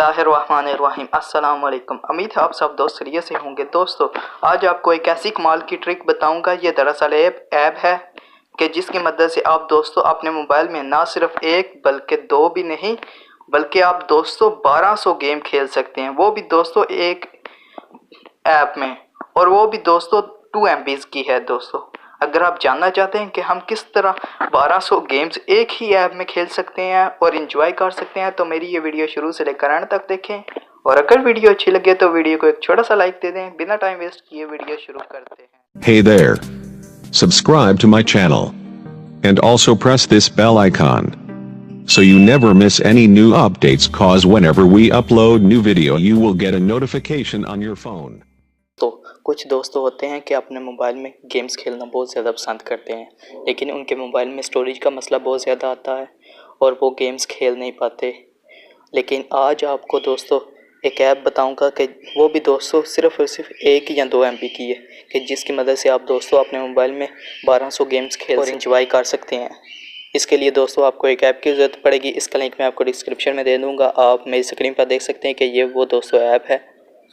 बिस्मिल्लाहिर्रहमानिर्रहीम। अस्सलाम वालेकुम। उम्मीद है आप सब दोस्त खैरियत से होंगे। दोस्तों, आज आपको एक ऐसी कमाल की ट्रिक बताऊंगा। ये दरअसल ऐप है कि जिसकी मदद से आप दोस्तों अपने मोबाइल में ना सिर्फ एक बल्कि दो भी नहीं, बल्कि आप दोस्तों 1200 गेम खेल सकते हैं, वो भी दोस्तों एक ऐप में, और वो भी दोस्तों 2 MB की है। दोस्तों, अगर आप जानना चाहते हैं कि हम किस तरह 1200 गेम्स एक ही ऐप में खेल सकते हैं और एंजॉय कर सकते हैं, तो मेरी ये वीडियो शुरू से लेकर अंत तक देखें। और अगर वीडियो अच्छी लगे तो वीडियो को एक छोटा सा लाइक दे दें। बिना टाइम वेस्ट किए वीडियो शुरू करते हैं। Hey there. Subscribe to my channel. And also press this bell icon. So you never miss any new updates, cause whenever we upload new video you will get a notification on your phone. तो कुछ दोस्त होते हैं कि अपने mobile में games खेलना बहुत ज़्यादा पसंद करते हैं, लेकिन उनके मोबाइल में स्टोरेज का मसला बहुत ज़्यादा आता है और वो गेम्स खेल नहीं पाते। लेकिन आज आपको दोस्तों एक ऐप बताऊंगा कि वो भी दोस्तों सिर्फ़ और सिर्फ 1 या 2 MB की है, कि जिसकी मदद से आप दोस्तों अपने मोबाइल में 1200 गेम्स खेल और एंजॉय कर सकते हैं। इसके लिए दोस्तों आपको एक ऐप की ज़रूरत पड़ेगी। इसका लिंक मैं आपको डिस्क्रिप्शन में दे दूँगा। आप मेरी स्क्रीन पर देख सकते हैं कि ये वो दोस्तों ऐप है।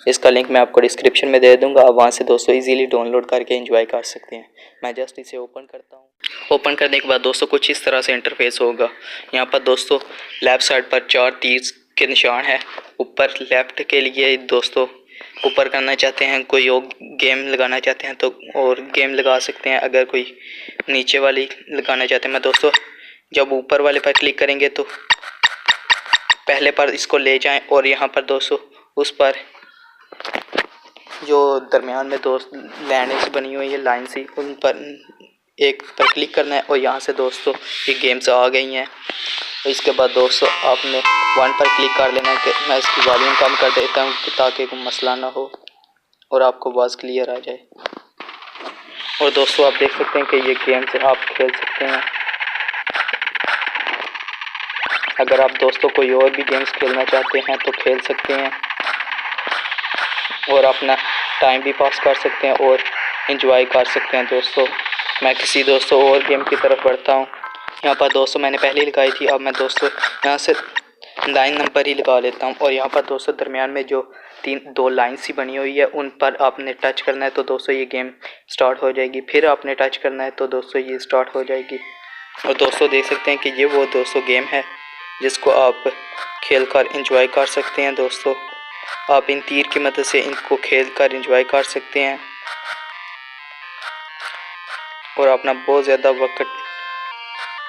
इसका लिंक मैं आपको डिस्क्रिप्शन में दे दूंगा। आप वहाँ से दोस्तों इजीली डाउनलोड करके एंजॉय कर सकते हैं। मैं जस्ट इसे ओपन करता हूँ। ओपन करने के बाद दोस्तों कुछ इस तरह से इंटरफेस होगा। यहाँ पर दोस्तों लेफ़्ट साइड पर 4 तीर के निशान है। ऊपर लेफ़्ट के लिए दोस्तों ऊपर करना चाहते हैं, कोई और गेम लगाना चाहते हैं तो और गेम लगा सकते हैं। अगर कोई नीचे वाली लगाना चाहते हैं, मैं दोस्तों जब ऊपर वाले पर क्लिक करेंगे तो पहले पर इसको ले जाएं और यहाँ पर दोस्तों उस पर जो दरमियान में दोस्त लाइन्स बनी हुई है, लाइन सी, उन पर एक पर क्लिक करना है और यहाँ से दोस्तों ये गेम्स आ गई हैं। इसके बाद दोस्तों आपने 1 पर क्लिक कर लेना है कि मैं इसकी वॉल्यूम कम कर देता हूँ ताकि कोई मसला ना हो और आपको आवाज़ क्लियर आ जाए। और दोस्तों आप देख सकते हैं कि ये गेम्स आप खेल सकते हैं। अगर आप दोस्तों कोई और भी गेम्स खेलना चाहते हैं तो खेल सकते हैं और अपना टाइम भी पास कर सकते हैं और एंजॉय कर सकते हैं। दोस्तों मैं किसी दोस्तों और गेम की तरफ बढ़ता हूँ। यहाँ पर दोस्तों मैंने पहले लगाई थी, अब मैं दोस्तों यहाँ से 9 नंबर ही लगा लेता हूँ। और यहाँ पर दोस्तों दरमियान में जो 2 लाइन सी बनी हुई है उन पर आपने टच करना है तो दोस्तों ये गेम स्टार्ट हो जाएगी। फिर आपने टच करना है तो दोस्तों ये स्टार्ट हो जाएगी। और दोस्तों देख सकते हैं कि ये वो दोस्तों गेम है जिसको आप खेल कर इंजॉय कर सकते हैं। दोस्तों आप इन तीर की मदद से इनको खेल कर इंजॉय कर सकते हैं और अपना बहुत ज़्यादा वक्त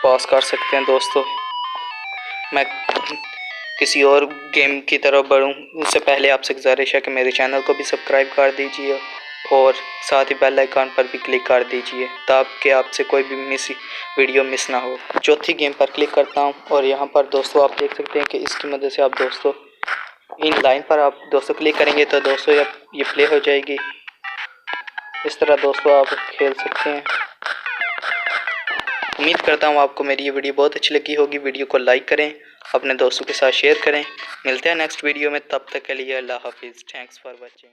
पास कर सकते हैं। दोस्तों मैं किसी और गेम की तरफ बढ़ूं उससे पहले आपसे गुजारिश है कि मेरे चैनल को भी सब्सक्राइब कर दीजिए और साथ ही बेल आइकन पर भी क्लिक कर दीजिए ताकि आपसे कोई भी वीडियो मिस ना हो। चौथी गेम पर क्लिक करता हूं और यहाँ पर दोस्तों आप देख सकते हैं कि इसकी मदद से आप दोस्तों इन लाइन पर आप दोस्तों क्लिक करेंगे तो दोस्तों ये प्ले हो जाएगी। इस तरह दोस्तों आप खेल सकते हैं। उम्मीद करता हूँ आपको मेरी ये वीडियो बहुत अच्छी लगी होगी। वीडियो को लाइक करें, अपने दोस्तों के साथ शेयर करें। मिलते हैं नेक्स्ट वीडियो में, तब तक के लिए अल्लाह हाफिज़। Thanks for watching.